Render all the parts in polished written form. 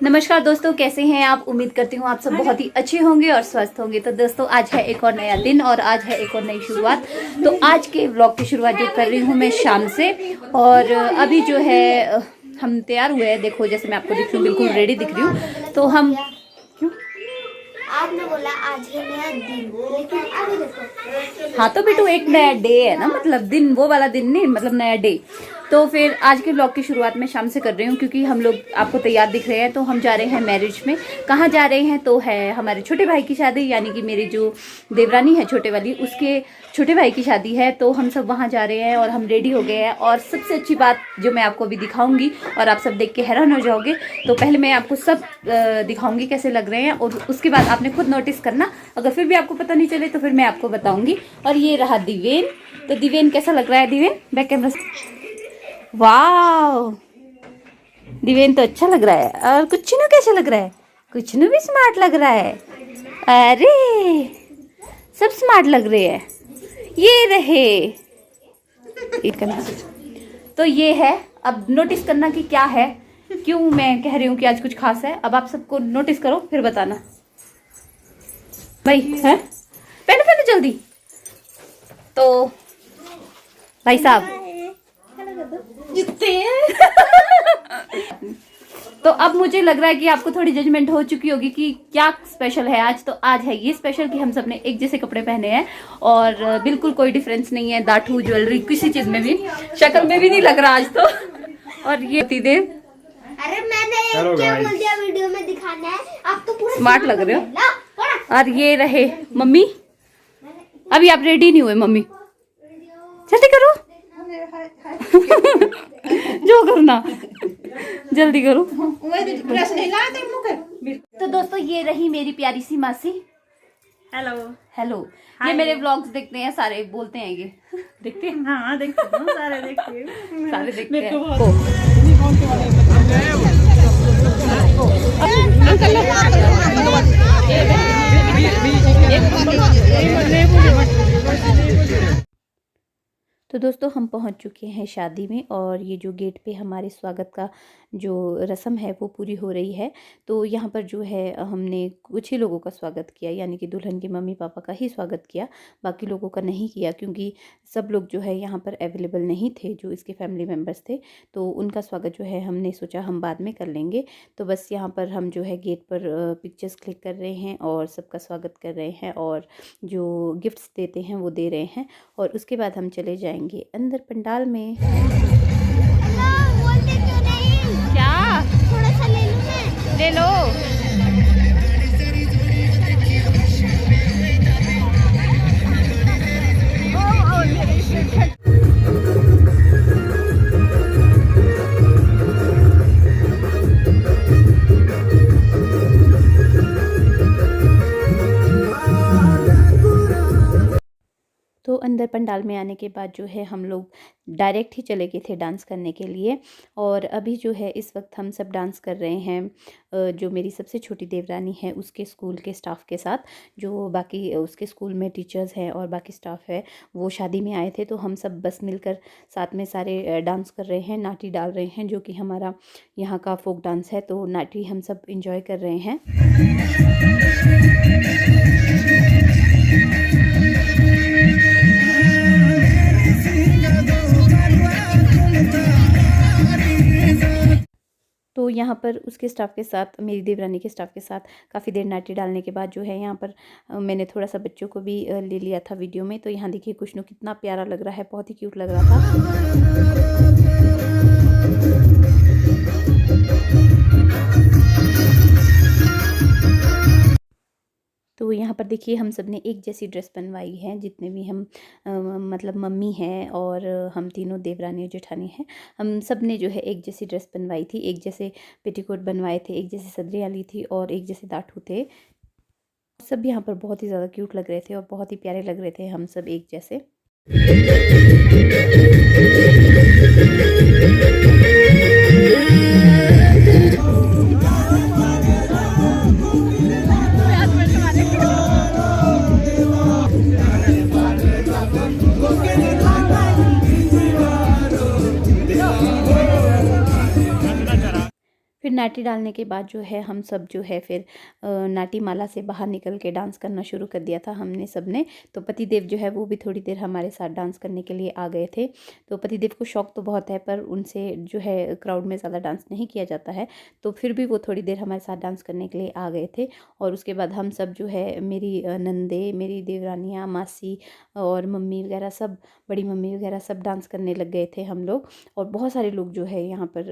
नमस्कार दोस्तों, कैसे हैं आप। उम्मीद करती हूँ आप सब बहुत ही अच्छे होंगे और स्वस्थ होंगे। तो दोस्तों, आज है एक और नया दिन और आज है एक और नई शुरुआत। तो आज के व्लॉग की शुरुआत जो कर रही हूँ मैं शाम से। और अभी जो है हम तैयार हुए हैं। देखो, जैसे मैं आपको दिख रही हूँ, बिल्कुल रेडी दिख रही हूँ। तो हम क्यों आपने बोला आज है नया दिन, लेकिन अभी देखो। हाँ तो बेटू, एक नया डे है ना, मतलब दिन वो वाला दिन नहीं, मतलब नया डे। तो फिर आज के व्लॉग की शुरुआत मैं शाम से कर रही हूँ क्योंकि हम लोग आपको तैयार दिख रहे हैं। तो हम जा रहे हैं मैरिज में। कहाँ जा रहे हैं? तो है हमारे छोटे भाई की शादी, यानी कि मेरी जो देवरानी है छोटे वाली, उसके छोटे भाई की शादी है। तो हम सब वहाँ जा रहे हैं और हम रेडी हो गए हैं। और सबसे अच्छी बात जो मैं आपको अभी दिखाऊंगी और आप सब देख के हैरान हो जाओगे। तो पहले मैं आपको सब दिखाऊंगी कैसे लग रहे हैं, और उसके बाद आपने खुद नोटिस करना। अगर फिर भी आपको पता नहीं चले तो फिर मैं आपको बताऊंगी। और ये रहा दिवेन। तो दिवेन कैसा लग रहा है? दिवेन बैक कैमरा से। वाह, दिवेन तो अच्छा लग रहा है। और कुछ ना कैसा लग रहा है? कुछ ना भी स्मार्ट लग रहा है। अरे सब स्मार्ट लग रहे हैं। ये रहे तो ये है। अब नोटिस करना कि क्या है, क्यों मैं कह रही हूँ कि आज कुछ खास है। अब आप सबको नोटिस करो फिर बताना भाई। है पहले पहले जल्दी। तो भाई साहब तो अब मुझे लग रहा है कि आपको थोड़ी जजमेंट हो चुकी होगी कि क्या स्पेशल है आज। तो आज है ये स्पेशल कि हम सब ने एक जैसे कपड़े पहने हैं और बिल्कुल कोई डिफरेंस नहीं है। दाठू ज्वेलरी किसी चीज में भी, शक्ल में भी नहीं लग रहा आज तो। और ये दीदी, अरे मैंने क्या बोल दिया वीडियो में दिखाना है, आप तो पूरा स्मार्ट लग रहे हो। और ये रहे मम्मी। अभी आप रेडी नहीं हुए मम्मी, जल्दी करो जो करना जल्दी करो। तो दोस्तों, ये रही मेरी प्यारी सी मासी। Hello hello. ये मेरे व्लॉग्स देखते हैं सारे, बोलते हैं ये देखते हैं। हाँ देखते हैं, सारे देखते हैं, सारे देखते हैं। तो दोस्तों, हम पहुंच चुके हैं शादी में और ये जो गेट पे हमारे स्वागत का जो रस्म है वो पूरी हो रही है। तो यहाँ पर जो है हमने कुछ ही लोगों का स्वागत किया, यानी कि दुल्हन के मम्मी पापा का ही स्वागत किया, बाकी लोगों का नहीं किया क्योंकि सब लोग जो है यहाँ पर अवेलेबल नहीं थे, जो इसके फैमिली मेम्बर्स थे। तो उनका स्वागत जो है हमने सोचा हम बाद में कर लेंगे। तो बस यहाँ पर हम जो है गेट पर पिक्चर्स क्लिक कर रहे हैं और सबका स्वागत कर रहे हैं और जो गिफ्ट्स देते हैं वो दे रहे हैं। और उसके बाद हम चले जाएंगे अंदर पंडाल में। क्या? थोड़ा सा ले लूं मैं? ले लो। तो अंदर पंडाल में आने के बाद जो है हम लोग डायरेक्ट ही चले गए थे डांस करने के लिए। और अभी जो है इस वक्त हम सब डांस कर रहे हैं जो मेरी सबसे छोटी देवरानी है उसके स्कूल के स्टाफ के साथ। जो बाकी उसके स्कूल में टीचर्स हैं और बाकी स्टाफ है वो शादी में आए थे, तो हम सब बस मिलकर साथ में सारे डांस कर रहे हैं, नाटी डाल रहे हैं, जो कि हमारा यहाँ का फोक डांस है। तो नाटी हम सब इंजॉय कर रहे हैं। तो यहाँ पर उसके स्टाफ के साथ, मेरी देवरानी के स्टाफ के साथ काफ़ी देर नाटी डालने के बाद जो है यहाँ पर मैंने थोड़ा सा बच्चों को भी ले लिया था वीडियो में। तो यहाँ देखिए कुछ कितना प्यारा लग रहा है, बहुत ही क्यूट लग रहा था। तो यहाँ पर देखिए हम सब ने एक जैसी ड्रेस बनवाई है, जितने भी हम मतलब मम्मी हैं और हम तीनों देवरानी और जेठानी हैं, हम सब ने जो है एक जैसी ड्रेस बनवाई थी। एक जैसे पेटीकोट बनवाए थे, एक जैसी सदरियाँ ली थी और एक जैसे दाठू थे। सब यहाँ पर बहुत ही ज़्यादा क्यूट लग रहे थे और बहुत ही प्यारे लग रहे थे हम सब एक जैसे। फिर नाटी नाटी डालने के बाद जो है हम सब जो है फिर नाटी माला से बाहर निकल के डांस करना शुरू कर दिया था हमने सब ने। तो पतिदेव जो है वो भी थोड़ी देर हमारे साथ डांस करने के लिए आ गए थे। तो पतिदेव को शौक़ तो बहुत है, पर उनसे जो है क्राउड में ज़्यादा डांस नहीं किया जाता है, तो फिर भी वो थोड़ी देर हमारे साथ डांस करने के लिए आ गए थे। और उसके बाद हम सब जो है, मेरी नंदे, मेरी देवरानियाँ, मासी और मम्मी वगैरह सब, बड़ी मम्मी वगैरह सब डांस करने लग गए थे हम लोग। और बहुत सारे लोग जो है यहाँ पर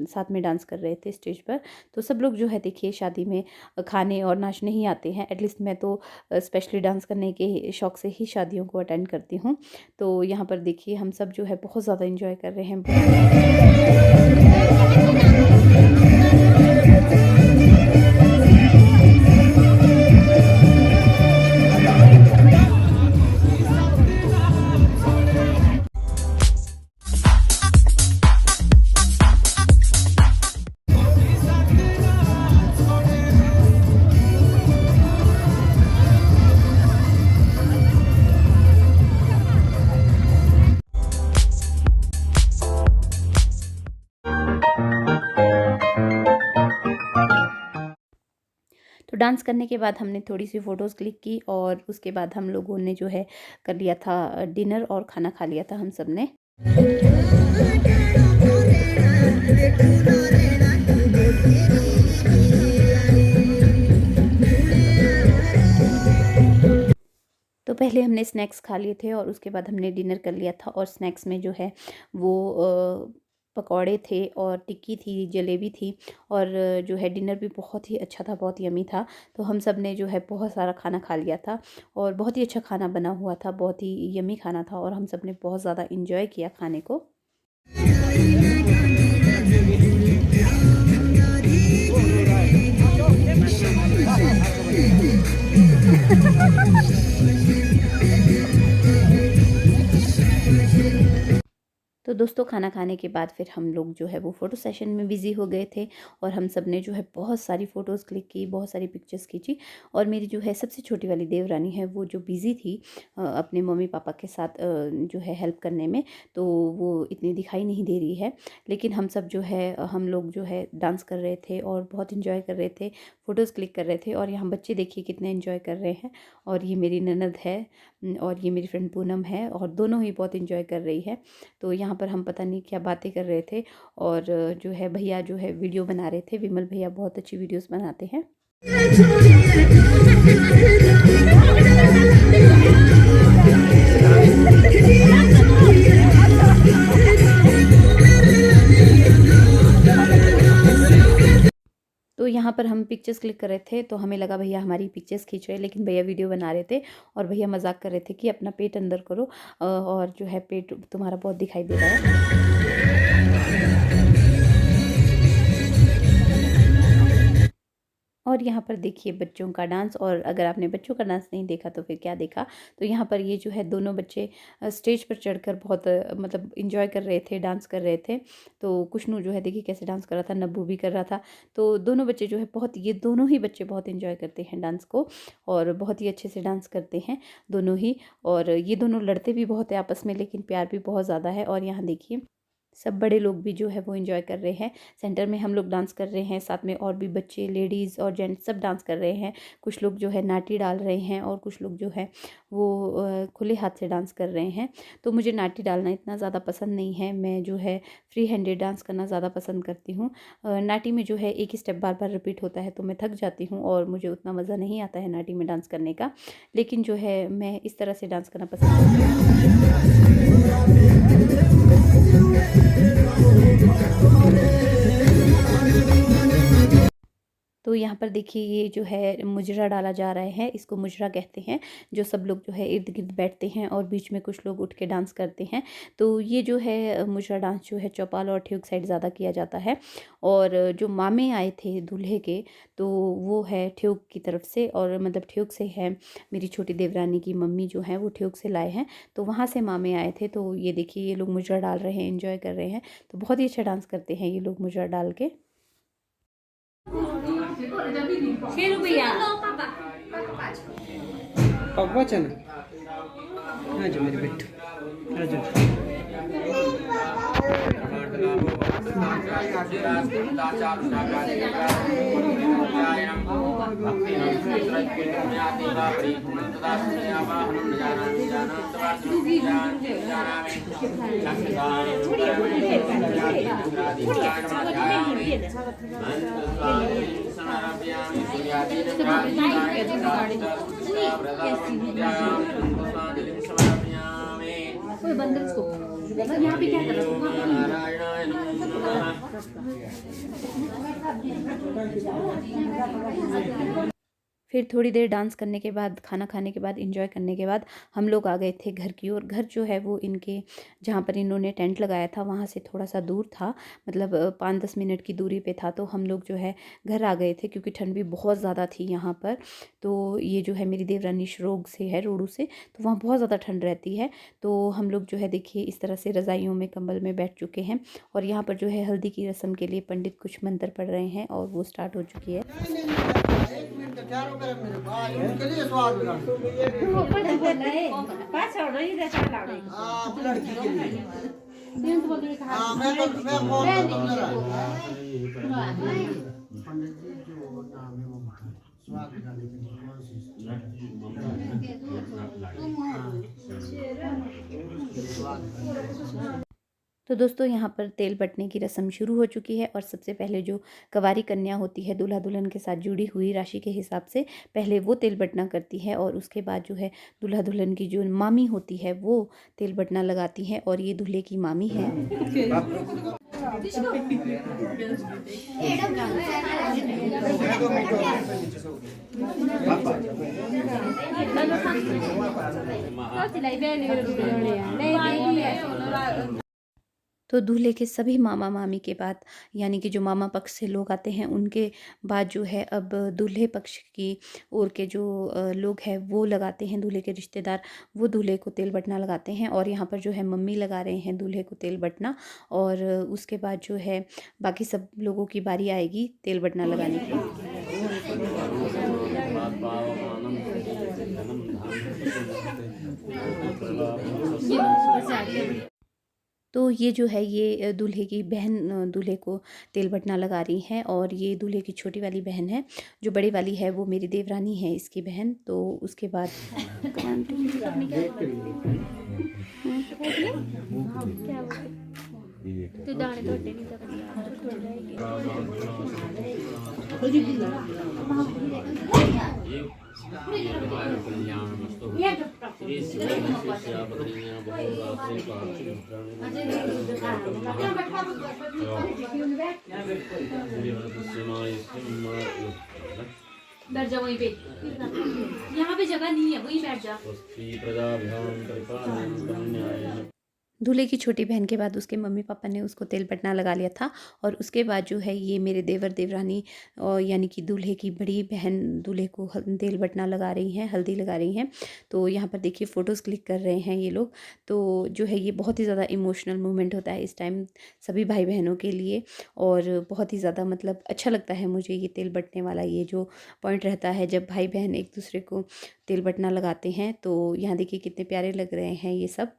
साथ में डांस कर रहे थे स्टेज पर। तो सब लोग जो है देखिए शादी में खाने और नाचने ही आते हैं। एटलीस्ट मैं तो स्पेशली डांस करने के शौक़ से ही शादियों को अटेंड करती हूँ। तो यहाँ पर देखिए हम सब जो है बहुत ज़्यादा इंजॉय कर रहे हैं। तो डांस करने के बाद हमने थोड़ी सी फ़ोटोज़ क्लिक की और उसके बाद हम लोगों ने जो है कर लिया था डिनर और खाना खा लिया था हम सब ने। तो पहले हमने स्नैक्स खा लिए थे और उसके बाद हमने डिनर कर लिया था। और स्नैक्स में जो है वो पकौड़े थे और टिक्की थी, जलेबी थी और जो है डिनर भी बहुत ही अच्छा था, बहुत यमी था। तो हम सब ने जो है बहुत सारा खाना खा लिया था और बहुत ही अच्छा खाना बना हुआ था, बहुत ही यमी खाना था और हम सब ने बहुत ज़्यादा इंजॉय किया खाने को। तो दोस्तों खाना खाने के बाद फिर हम लोग जो है वो फ़ोटो सेशन में बिज़ी हो गए थे और हम सब ने जो है बहुत सारी फ़ोटोज़ क्लिक की, बहुत सारी पिक्चर्स खींची। और मेरी जो है सबसे छोटी वाली देवरानी है वो जो बिज़ी थी अपने मम्मी पापा के साथ जो है हेल्प करने में, तो वो इतनी दिखाई नहीं दे रही है। लेकिन हम सब जो है हम लोग जो है डांस कर रहे थे और बहुत इंजॉय कर रहे थे, फ़ोटोज़ क्लिक कर रहे थे। और यहाँ बच्चे देखिए कितने इंजॉय कर रहे हैं। और ये मेरी ननद है और ये मेरी फ्रेंड पूनम है और दोनों ही बहुत इंजॉय कर रही है। तो यहाँ पर हम पता नहीं क्या बातें कर रहे थे और जो है भैया जो है वीडियो बना रहे थे। विमल भैया बहुत अच्छी वीडियोस बनाते हैं। तो यहाँ पर हम पिक्चर्स क्लिक कर रहे थे तो हमें लगा भैया हमारी पिक्चर्स खींच रहे हैं, लेकिन भैया वीडियो बना रहे थे और भैया मजाक कर रहे थे कि अपना पेट अंदर करो और जो है पेट तुम्हारा बहुत दिखाई दे रहा है। और यहाँ पर देखिए बच्चों का डांस। और अगर आपने बच्चों का डांस नहीं देखा तो फिर क्या देखा। तो यहाँ पर ये जो है दोनों बच्चे स्टेज पर चढ़कर बहुत मतलब इंजॉय कर रहे थे, डांस कर रहे थे। तो कुशनू जो है देखिए कैसे डांस कर रहा था, नब्बू भी कर रहा था। तो दोनों बच्चे जो है ये दोनों ही बच्चे बहुत इंजॉय करते हैं डांस को और बहुत ही अच्छे से डांस करते हैं दोनों ही। और ये दोनों लड़ते भी बहुत है आपस में, लेकिन प्यार भी बहुत ज़्यादा है। और यहाँ देखिए सब बड़े लोग भी जो है वो एंजॉय कर रहे हैं। सेंटर में हम लोग डांस कर रहे हैं, साथ में और भी बच्चे, लेडीज़ और जेंट्स सब डांस कर रहे हैं। कुछ लोग जो है नाटी डाल रहे हैं और कुछ लोग जो है वो खुले हाथ से डांस कर रहे हैं। तो मुझे नाटी डालना इतना ज़्यादा पसंद नहीं है, मैं जो है फ्री हैंडेड डांस करना ज़्यादा पसंद करती हूँ। नाटी में जो है एक ही स्टेप बार बार रिपीट होता है तो मैं थक जाती हूँ और मुझे उतना मज़ा नहीं आता है नाटी में डांस करने का। लेकिन जो है मैं इस तरह से डांस करना पसंद करती हूँ। तो यहाँ पर देखिए ये जो है मुजरा डाला जा रहा है, इसको मुजरा कहते हैं, जो सब लोग जो है इर्द गिर्द बैठते हैं और बीच में कुछ लोग उठ के डांस करते हैं। तो ये जो है मुजरा डांस जो है चौपाल और ठियोग साइड ज़्यादा किया जाता है। और जो मामे आए थे दूल्हे के तो वो है ठियोग की तरफ से, और मतलब ठियोग से है मेरी छोटी देवरानी की मम्मी जो है वो ठियोग से लाए हैं, तो वहाँ से मामे आए थे। तो ये देखिए ये लोग मुजरा डाल रहे हैं, एंजॉय कर रहे हैं। तो बहुत ही अच्छा डांस करते हैं ये लोग मुजरा डाल के। पगवाचन आ जाओ मेरे बेटू, आ जाओ। कोई बंदर को यहाँ पे क्या कर रहा है। फिर थोड़ी देर डांस करने के बाद, खाना खाने के बाद, एंजॉय करने के बाद हम लोग आ गए थे घर की ओर। घर जो है वो इनके जहाँ पर इन्होंने टेंट लगाया था वहाँ से थोड़ा सा दूर था, मतलब 5-10 मिनट की दूरी पे था। तो हम लोग जो है घर आ गए थे क्योंकि ठंड भी बहुत ज़्यादा थी यहाँ पर। तो ये जो है मेरी देवरानी श्रोग से है, रोडू से, तो वहाँ बहुत ज़्यादा ठंड रहती है। तो हम लोग जो है देखिए इस तरह से रज़ाइयों में, कंबल में बैठ चुके हैं। और यहाँ पर जो है हल्दी की रस्म के लिए पंडित कुछ मंत्र पढ़ रहे हैं और वो स्टार्ट हो चुकी है। तो दोस्तों यहाँ पर तेल बटने की रस्म शुरू हो चुकी है। और सबसे पहले जो कवारी कन्या होती है, दूल्हा दुल्हन के साथ जुड़ी हुई राशि के हिसाब से, पहले वो तेल बटना करती है। और उसके बाद जो है दूल्हा दुल्हन की जो मामी होती है वो तेल बटना लगाती है। और ये दूल्हे की मामी है। तो दूल्हे के सभी मामा मामी के बाद, यानी कि जो मामा पक्ष से लोग आते हैं उनके बाद जो है अब दूल्हे पक्ष की ओर के जो लोग हैं वो लगाते हैं, दूल्हे के रिश्तेदार वो दूल्हे को तेल बटना लगाते हैं। और यहाँ पर जो है मम्मी लगा रहे हैं दूल्हे को तेल बटना। और उसके बाद जो है बाकी सब लोगों की बारी आएगी तेल बटना लगाने की। तो ये जो है ये दूल्हे की बहन दूल्हे को तेल बटना लगा रही हैं। और ये दूल्हे की छोटी वाली बहन है, जो बड़ी वाली है वो मेरी देवरानी है, इसकी बहन। तो उसके बाद बैठ जा वहीं पे, यहाँ पे जगह नहीं है, वहीं बैठ जा। दूल्हे की छोटी बहन के बाद उसके मम्मी पापा ने उसको तेल बटना लगा लिया था। और उसके बाद जो है ये मेरे देवर देवरानी यानी कि दूल्हे की बड़ी बहन दूल्हे को तेल बटना लगा रही हैं, हल्दी लगा रही हैं। तो यहाँ पर देखिए फ़ोटोज़ क्लिक कर रहे हैं ये लोग। तो जो है ये बहुत ही ज़्यादा इमोशनल मोमेंट होता है इस टाइम सभी भाई बहनों के लिए। और बहुत ही ज़्यादा मतलब अच्छा लगता है मुझे ये तेल बटने वाला ये जो पॉइंट रहता है जब भाई बहन एक दूसरे को तेल बटना लगाते हैं। तो यहाँ देखिए कितने प्यारे लग रहे हैं ये सब।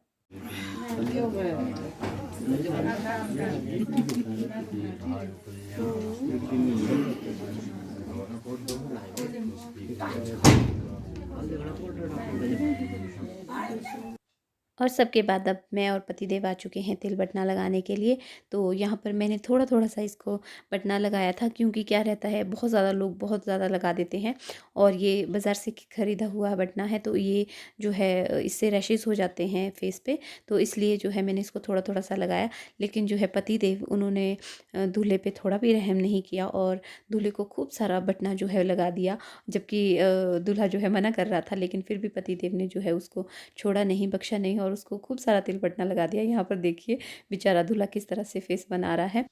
और सबके बाद अब मैं और पतिदेव आ चुके हैं तेल बटना लगाने के लिए। तो यहाँ पर मैंने थोड़ा थोड़ा सा इसको बटना लगाया था, क्योंकि क्या रहता है बहुत ज़्यादा लोग बहुत ज़्यादा लगा देते हैं। और ये बाज़ार से ख़रीदा हुआ बटना है, तो ये जो है इससे रैशेज़ हो जाते हैं फेस पे। तो इसलिए जो है मैंने इसको थोड़ा थोड़ा सा लगाया। लेकिन जो है पतिदेव उन्होंने दूल्हे पे थोड़ा भी रहम नहीं किया और दूल्हे को खूब सारा बटना जो है लगा दिया। जबकि दूल्हा जो है मना कर रहा था, लेकिन फिर भी पतिदेव ने जो है उसको छोड़ा नहीं, बख्शा नहीं और उसको खूब सारा तेल बटना लगा दिया। यहाँ पर देखिए बेचारा दूल्हा किस तरह से फेस बना रहा है।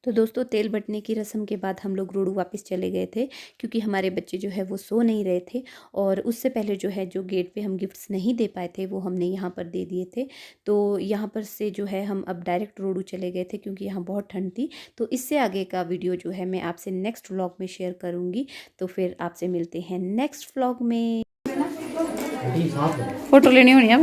तो दोस्तों तेल बटने की रस्म के बाद हम लोग रोडू वापस चले गए थे, क्योंकि हमारे बच्चे जो है वो सो नहीं रहे थे। और उससे पहले जो है जो गेट पे हम गिफ्ट्स नहीं दे पाए थे वो हमने यहाँ पर दे दिए थे। तो यहाँ पर से जो है हम अब डायरेक्ट रोडू चले गए थे, क्योंकि यहाँ बहुत ठंड थी। तो इससे आगे का वीडियो जो है मैं आपसे नेक्स्ट व्लॉग में शेयर करूँगी। तो फिर आपसे मिलते हैं नेक्स्ट व्लॉग में। फ़ोटो लेनी होनी है।